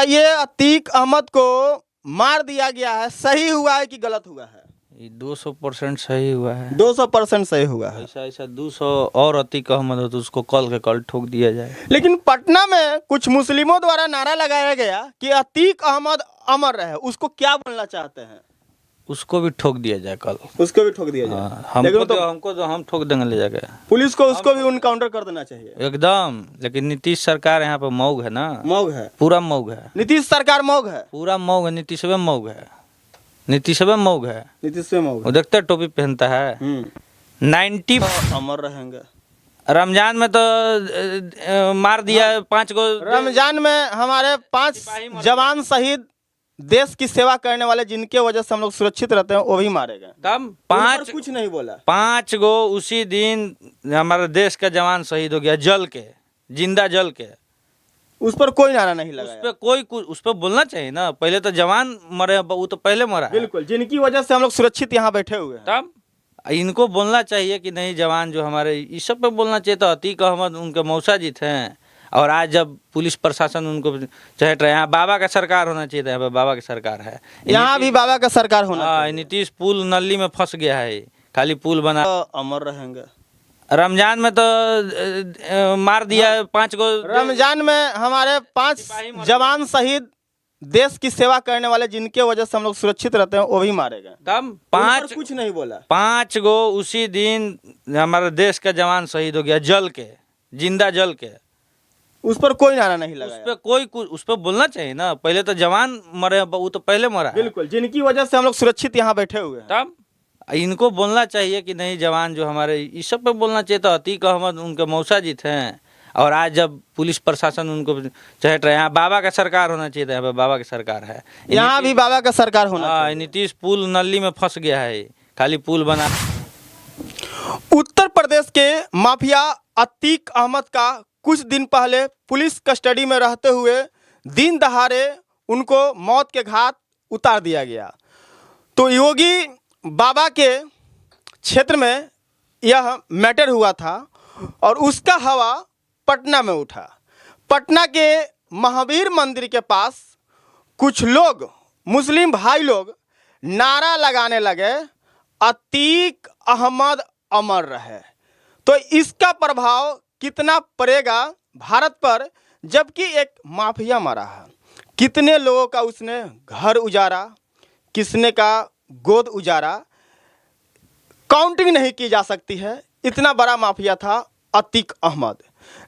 बताइए, अतीक अहमद को मार दिया गया है, सही हुआ है कि गलत हुआ है? ये 200% सही हुआ है। 200% सही हुआ है। ऐसा 200 और अतीक अहमद हो तो उसको कल के कल ठोक दिया जाए। लेकिन पटना में कुछ मुस्लिमों द्वारा नारा लगाया गया कि अतीक अहमद अमर रहे, उसको क्या बोलना चाहते हैं? उसको भी ठोक दिया जाए कल। उसको भी ठोक दिया जाए। हाँ, लेकिन हमको तो हम ठोक देंगे ले जाके। पुलिस को उसको भी उनकाउंटर कर देना चाहिए एकदम। लेकिन नीतीश सरकार यहाँ पे मौग है ना, मौग है, पूरा मौग है। नीतीश सरकार मौग है, पूरा मौग है। नीतीश में मौग है, नीतीश में मौग है। नीतीश में मौग वो देखते हैं टोपी पहनता है। 90 अमर रहेंगे। रमजान में तो मार दिया 5 गो। रमजान में हमारे 5 जवान शहीद, देश की सेवा करने वाले, जिनके वजह से हम लोग सुरक्षित रहते हैं, वो भी मारे गए। तब 5 कुछ नहीं बोला। 5 गो उसी दिन हमारे देश का जवान शहीद हो गया, जल के, जिंदा जल के। उस पर कोई नारा नहीं लगाया। उस पर बोलना चाहिए ना। पहले तो जवान मरे, वो तो पहले मरा है। बिल्कुल, जिनकी वजह से हम लोग सुरक्षित यहाँ बैठे हुए हैं। तब इनको बोलना चाहिए कि नहीं, जवान जो हमारे, इस सब पे बोलना चाहिए। तो अतीक अहमद उनके मौसा जी थे, और आज जब पुलिस प्रशासन उनको चहट रहे हैं, यहाँ बाबा का सरकार होना चाहिए था। यहाँ पे बाबा की सरकार है, यहाँ भी बाबा का सरकार होना चाहिए। नीतीश पुल नली में फंस गया है, खाली पुल बना। अमर रहेंगे। रमजान में तो मार दिया 5 गो। रमजान में हमारे 5 जवान शहीद, देश की सेवा करने वाले, जिनके वजह से हम लोग सुरक्षित रहते हैं, वो भी मारे गए। तब 5 कुछ नहीं बोला। 5 गो उसी दिन हमारे देश का जवान शहीद हो गया, जल के, जिंदा जल के। उस पर कोई नारा नहीं लगाया। उस पर बोलना चाहिए ना। पहले तो जवान मरे, वो तो पहले मरा है। बिल्कुल, जिनकी वजह से हम लोग सुरक्षित यहाँ बैठे हुए हैं। तब इनको बोलना चाहिए कि नहीं, जवान जो हमारे, इस सब पे बोलना चाहिए। तो अतीक अहमद उनके मौसा जी थे, और आज जब पुलिस प्रशासन उनको चहट रहे हैं, यहाँ बाबा का सरकार होना चाहिए था। यहाँ पे बाबा की सरकार है, यहाँ भी बाबा का सरकार होना चाहिए। नीतीश पुल नली में फंस गया है, खाली पुल बना। उत्तर प्रदेश के माफिया अतीक अहमद का कुछ दिन पहले पुलिस कस्टडी में रहते हुए दिन दहाड़े उनको मौत के घाट उतार दिया गया। तो योगी बाबा के क्षेत्र में यह मैटर हुआ था, और उसका हवा पटना में उठा। पटना के महावीर मंदिर के पास कुछ लोग, मुस्लिम भाई लोग, नारा लगाने लगे, अतीक अहमद अमर रहे। तो इसका प्रभाव कितना पड़ेगा भारत पर, जबकि एक माफिया मरा है। कितने लोगों का उसने घर उजाड़ा, किसने का गोद उजाड़ा, काउंटिंग नहीं की जा सकती है। इतना बड़ा माफिया था अतीक अहमद,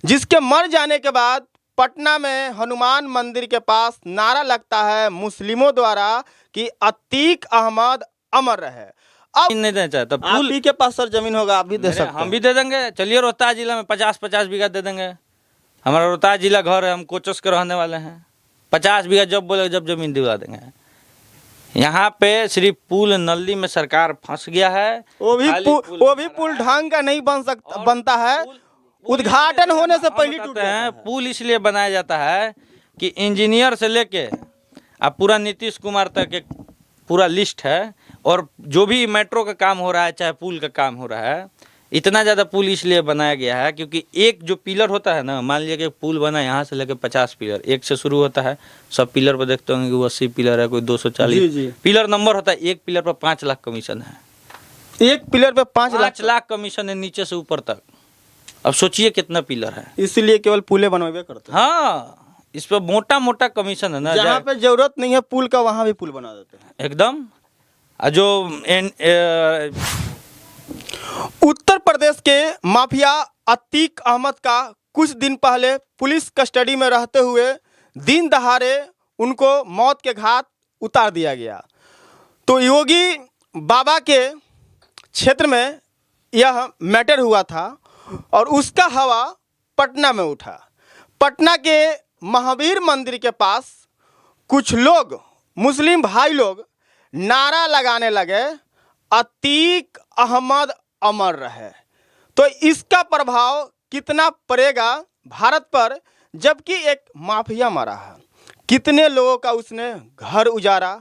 जिसके मर जाने के बाद पटना में हनुमान मंदिर के पास नारा लगता है मुस्लिमों द्वारा कि अतीक अहमद अमर रहे। अब नहीं देना चाहता। आप ही के पास सर जमीन होगा, आप भी दे सकते हैं। हम भी दे देंगे। चलिए, रोहतास जिला में 50-50 बीघा दे देंगे। हमारा रोहतास जिला घर है, हम कोचस के रहने वाले हैं। 50 बीघा जब बोले जब जमीन दिला देंगे। यहाँ पे सिर्फ पुल नली में सरकार फंस गया है। वो भी पुल ढंग का नहीं बनता है। उद्घाटन होने से पहले टूट जाता है। पुल इसलिए बनाया जाता है कि इंजीनियर से लेके अब पूरा नीतीश कुमार तक एक पूरा लिस्ट है, और जो भी मेट्रो का काम हो रहा है, चाहे पुल का काम हो रहा है, इतना ज़्यादा पुल इसलिए बनाया गया है क्योंकि एक जो पिलर होता है ना, मान लिया कि पुल बना यहाँ से लेकर 50 पिलर, एक से शुरू होता है। सब पिलर पर देखते होंगे कि वो 80 पिलर है, कोई 240 पिलर नंबर होता है। एक पिलर पर 5 लाख कमीशन है। एक पिलर पे 5 लाख कमीशन है, नीचे से ऊपर तक। अब सोचिए कितना पिलर है। इसलिए केवल पुले बनवावे करते हैं। हाँ, इस पर मोटा मोटा कमीशन है ना। जहाँ पे जरूरत नहीं है पुल का, वहाँ भी पुल बना देते हैं एकदम। जो उत्तर प्रदेश के माफिया अतीक अहमद का कुछ दिन पहले पुलिस कस्टडी में रहते हुए दिन दहाड़े उनको मौत के घाट उतार दिया गया। तो योगी बाबा के क्षेत्र में यह मैटर हुआ था, और उसका हवा पटना में उठा। पटना के महावीर मंदिर के पास कुछ लोग, मुस्लिम भाई लोग, नारा लगाने लगे, अतीक अहमद अमर रहे। तो इसका प्रभाव कितना पड़ेगा भारत पर, जबकि एक माफिया मरा है। कितने लोगों का उसने घर उजाड़ा,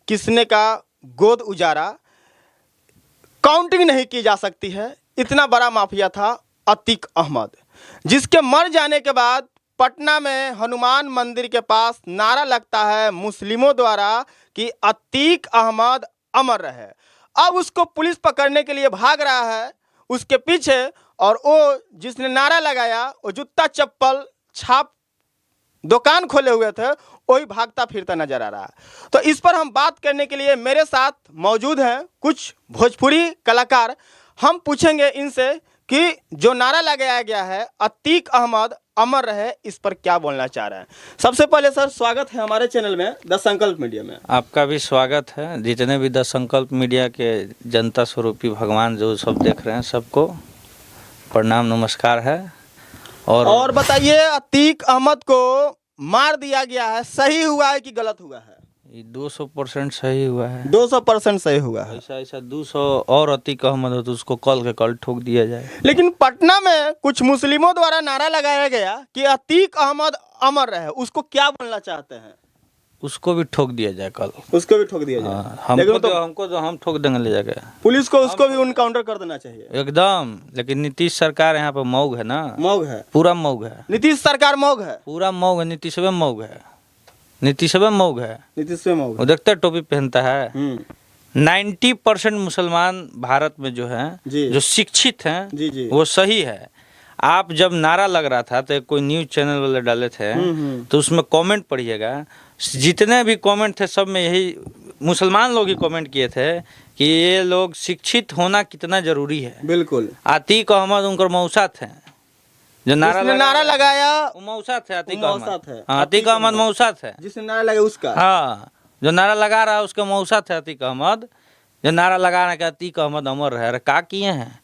किसने का गोद उजाड़ा, काउंटिंग नहीं की जा सकती है। इतना बड़ा माफिया था अतीक अहमद, जिसके मर जाने के बाद पटना में हनुमान मंदिर के पास नारा लगता है मुस्लिमों द्वारा कि अतीक अहमद अमर रहे। अब उसको पुलिस पकड़ने के लिए भाग रहा है उसके पीछे, और वो जिसने नारा लगाया वो जूता चप्पल छाप दुकान खोले हुए थे, वही भागता फिरता नजर आ रहा है। तो इस पर हम बात करने के लिए मेरे साथ मौजूद हैं कुछ भोजपुरी कलाकार। हम पूछेंगे इनसे कि जो नारा लगाया गया है अतीक अहमद अमर रहे, इस पर क्या बोलना चाह रहे हैं। सबसे पहले सर स्वागत है हमारे चैनल में द संकल्प मीडिया में। आपका भी स्वागत है। जितने भी द संकल्प मीडिया के जनता स्वरूपी भगवान जो सब देख रहे हैं सबको प्रणाम नमस्कार है। और बताइए अतीक अहमद को मार दिया गया है, सही हुआ है कि गलत हुआ है? ये 200% सही हुआ है। 200% सही हुआ है। ऐसा 200 और अतीक अहमद हो तो उसको कल के कल ठोक दिया जाए। लेकिन पटना में कुछ मुस्लिमों द्वारा नारा लगाया गया कि अतीक अहमद अमर रहे, उसको क्या बोलना चाहते हैं? उसको भी ठोक दिया जाए कल। उसको भी ठोक दिया जाए। हमको तो हम ठोक देंगे ले जाके। पुलिस को उसको भी उनकाउंटर कर देना चाहिए एकदम। लेकिन नीतीश सरकार यहाँ पे मौग है ना। मौग है, पूरा मौग है। नीतीश सरकार मौग है, पूरा मौग है। नीतीश में मौग है। नीतीश में मौग है। नीतीश में मौग वो देखते टोपी पहनता है। है। 90% मुसलमान भारत में जो है जी। जो शिक्षित हैं जी जी। वो सही है। आप जब नारा लग रहा था तो कोई न्यूज चैनल वाले डाले थे तो उसमें कमेंट पढ़िएगा, जितने भी कमेंट थे सब में यही मुसलमान लोग ही कमेंट किए थे कि ये लोग शिक्षित होना कितना जरूरी है। बिल्कुल। अतीक अहमद उनकर मौसा थे जो नारा लगाया वो मौसा थे। अतीक मौसा अहमद थे। हाँ, अतीक अहमद मौसा थे। जिसने नारा लगाया उसका। हाँ, जो नारा लगा रहा है उसके मौसा थे अतीक अहमद। जो नारा लगा रहा है कि अतीक अहमद अमर रहे। अरे क्या किए हैं?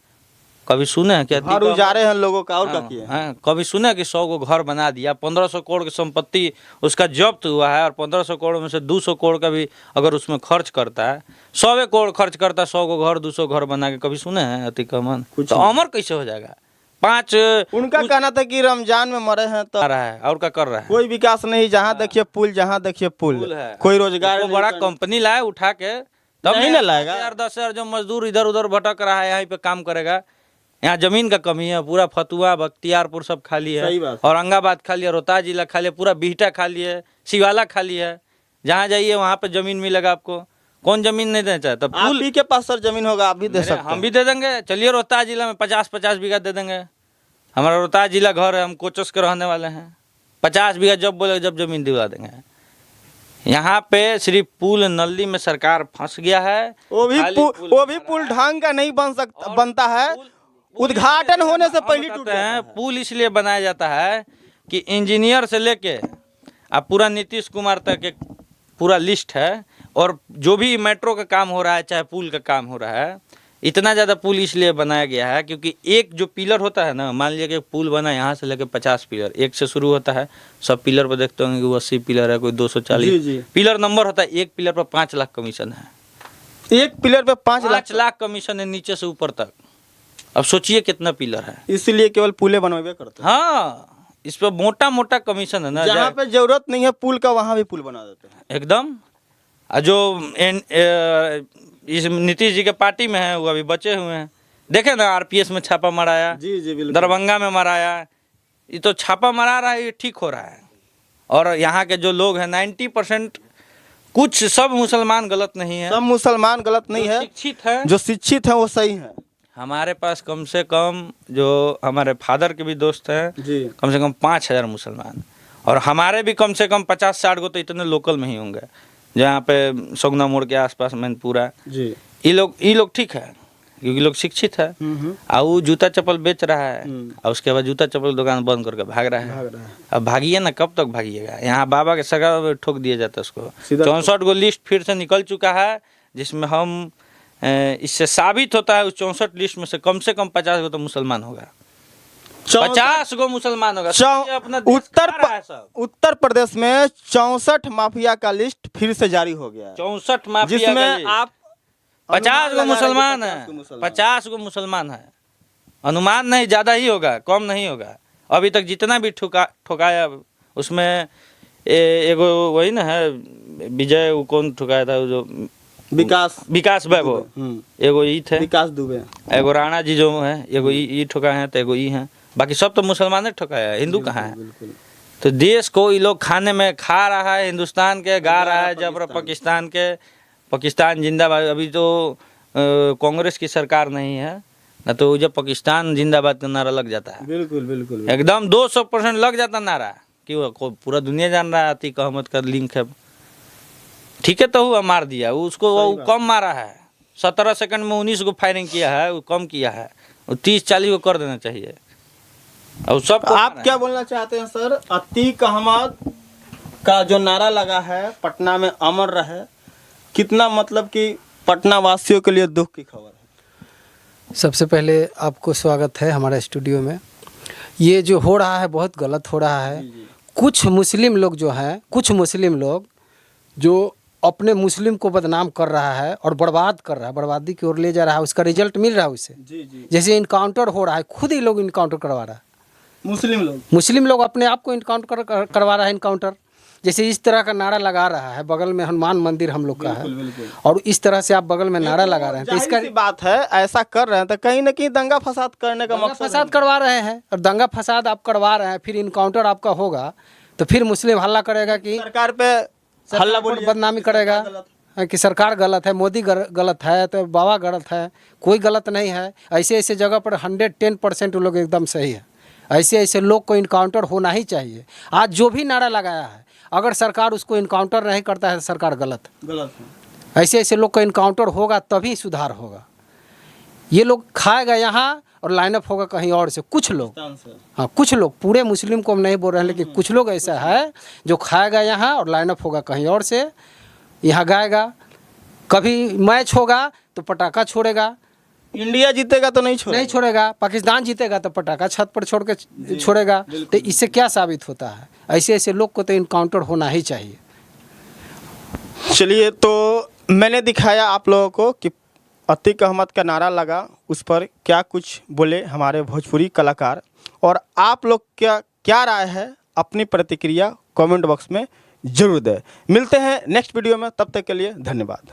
कभी सुने हैं कि घर उजारे हैं लोगों का और क्या किए? हाँ, कभी सुने हैं कि 100 को घर बना दिया, 1500 करोड़ की संपत्ति उसका जब्त हुआ है और 1500 करोड़ में से 200 करोड़ का भी अगर उसमें खर्च करता है, 100 करोड़ खर्च करता है 100 को घर 200 घर बना के, कभी सुने हैं अतीक अहमद? तो अमर कैसे हो जाएगा? उनका कहना था कि रमजान में मरे हैं तो रहा है और क्या कर रहा है? कोई विकास नहीं, जहाँ देखिए पुल, जहाँ देखिए पुल है। कोई रोजगार बड़ा कंपनी लाए उठा के, तब नहीं ना लाएगा। 10,000 जो मजदूर इधर उधर भटक रहा है यहाँ पे काम करेगा। यहाँ जमीन का कमी है। पूरा फतुआ बख्तियारपुर सब खाली है, औरंगाबाद खाली है, रोहतास जिला खाली है, पूरा बिहटा खाली है, शिवाला खाली है। जहाँ जाइए वहाँ पे जमीन मिलेगा आपको। कौन जमीन नहीं देना चाहता? पुल के पास सर जमीन होगा, आप भी दे सकते हैं। हम भी दे देंगे। चलिए रोहतास जिला में 50-50 बीघा दे देंगे। हमारा रोहतास जिला घर है, हम कोचस के रहने वाले हैं। 50 बीघा जब बोले जब जमीन दिला देंगे। यहाँ पे सिर्फ पुल नल्ली में सरकार फंस गया है। वो भी पुल ढंग का नहीं बनता है। उद्घाटन होने से पहले टूटते हैं। पुल इसलिए बनाया जाता है कि इंजीनियर से लेके अब पूरा नीतीश कुमार तक एक पूरा लिस्ट है, और जो भी मेट्रो का काम हो रहा है चाहे पुल का काम हो रहा है, इतना ज़्यादा पुल इसलिए बनाया गया है क्योंकि एक जो पिलर होता है ना, मान लिया कि पुल बना यहाँ से लेके 50 पिलर, एक से शुरू होता है। सब पिलर पर देखते होंगे कि 80 पिलर है, कोई 240 पिलर नंबर होता है। एक पिलर पर 5 लाख कमीशन है। एक पिलर पे 5 लाख कमीशन है नीचे से ऊपर तक। अब सोचिए कितना पिलर है। इसलिए केवल पुले बनवावे करते हैं। हाँ, इस पर मोटा मोटा कमीशन है ना। जहाँ पे जरूरत नहीं है पुल का वहाँ भी पुल बना देते हैं एकदम। जो इस नीतीश जी के पार्टी में है वो अभी बचे हुए हैं। देखे ना आरपीएस में छापा मराया। जी जी बिल्कुल। दरभंगा में मराया। ये तो छापा मरा रहा है, ये ठीक हो रहा है। और यहाँ के जो लोग हैं 90% कुछ सब मुसलमान गलत नहीं है। सब मुसलमान गलत नहीं है। शिक्षित है, जो शिक्षित है वो सही है। हमारे पास कम से कम जो हमारे फादर के भी दोस्त हैं जी, कम से कम 5,000 मुसलमान, और हमारे भी कम से कम 50-60 को तो इतने लोकल में ही होंगे जहाँ पे सगुना मोड़ के आसपास मैनपुरा। जी, ये लोग ठीक है क्योंकि लोग शिक्षित है। और वो जूता चप्पल बेच रहा है और उसके बाद जूता चप्पल दुकान बंद करके भाग रहा है। अब भागिए ना, कब तक भागिएगा? यहाँ बाबा के सगा में ठोक दिया जाता है उसको। 64 को लिस्ट फिर से निकल चुका है, जिसमें हम इससे साबित होता है उस 64 लिस्ट में से कम 50 को तो मुसलमान होगा। 50 को मुसलमान होगा। अपना उत्तर प्रदेश में 64 माफिया का लिस्ट फिर से जारी हो गया है। 64 माफिया जिसमें आप 50 को मुसलमान है। 50 को मुसलमान है। अनुमान नहीं, ज़्यादा ही होगा, कम नहीं होगा। अभी तक जितना भी ठुकाया उसमें एगो वही ना है विजय, वो कौन ठुकाया था? जो विकास वैभव, एगो ई थे, विकास दुबे, एगो राणा जी जो है, एगो ई ठुकाए हैं, तो एगो ई हैं। बाकी सब तो मुसलमान ठुकाया है, हिंदू कहाँ है? तो देश को ये लोग खाने में खा रहा है, हिंदुस्तान के गा रहा है जब पाकिस्तान के, पाकिस्तान जिंदाबाद। अभी तो कांग्रेस की सरकार नहीं है ना, तो जब पाकिस्तान जिंदाबाद का नारा लग जाता है, बिल्कुल बिल्कुल एकदम 200% लग जाता नारा कि वो पूरा दुनिया जान रहा है अतीक अहमद का लिंक है। ठीक है, तो हुआ मार दिया उसको, वो कम मारा है, 17 सेकंड में 19 को फायरिंग किया है, वो कम किया है, 30-40 को कर देना चाहिए। और सब आप क्या बोलना चाहते हैं सर? अतीक अहमद का जो नारा लगा है पटना में अमर रहे, कितना मतलब कि पटना वासियों के लिए दुख की खबर है? सबसे पहले आपको स्वागत है हमारे स्टूडियो में। ये जो हो रहा है बहुत गलत हो रहा है। कुछ मुस्लिम लोग जो हैं, कुछ मुस्लिम लोग जो अपने मुस्लिम को बदनाम कर रहा है और बर्बाद कर रहा है, बर्बादी की ओर ले जा रहा है, उसका रिजल्ट मिल रहा है उसे। जैसे इनकाउंटर हो रहा है, खुद ही लोग इनकाउंटर करवा रहा है, मुस्लिम लोग अपने आप को इनकाउंटर करवा रहा है, इनकाउंटर। जैसे इस तरह का नारा लगा रहा है, बगल में हनुमान मंदिर हम लोग का है, और इस तरह से आप बगल में नारा लगा रहे हैं, तो इसका बात है ऐसा कर रहे हैं तो कहीं ना कहीं दंगा फसाद करने का मकसद फसाद करवा रहे हैं। और दंगा फसाद आप करवा रहे हैं, फिर इनकाउंटर आपका होगा तो फिर मुस्लिम हल्ला करेगा कि सरकार पे हल्ला बोल बदनामी करेगा कि सरकार गलत है, मोदी गलत है, तो बाबा गलत है। कोई गलत नहीं है। ऐसे ऐसे जगह पर 110% लोग एकदम सही है। ऐसे ऐसे लोग को इनकाउंटर होना ही चाहिए। आज जो भी नारा लगाया है, अगर सरकार उसको इनकाउंटर नहीं करता है तो सरकार गलत है। ऐसे ऐसे लोग का इनकाउंटर होगा तभी सुधार होगा। ये लोग खाएगा यहाँ और लाइनअप होगा कहीं और से। कुछ लोग, हाँ कुछ लोग, पूरे मुस्लिम को हम नहीं बोल रहे हैं, लेकिन कुछ लोग ऐसा है जो खाएगा यहाँ और लाइनअप होगा कहीं और से, यहाँ गाएगा। कभी मैच होगा तो पटाखा छोड़ेगा, इंडिया जीतेगा तो नहीं छोड़ेगा, पाकिस्तान जीतेगा तो पटाखा छत पर छोड़ के छोड़ेगा। तो इससे क्या साबित होता है? ऐसे ऐसे लोग को तो इनकाउंटर होना ही चाहिए। चलिए, तो मैंने दिखाया आप लोगों को कि अतीक अहमद का नारा लगा, उस पर क्या कुछ बोले हमारे भोजपुरी कलाकार, और आप लोग क्या राय है, अपनी प्रतिक्रिया कमेंट बॉक्स में जरूर दें। मिलते हैं नेक्स्ट वीडियो में, तब तक के लिए धन्यवाद।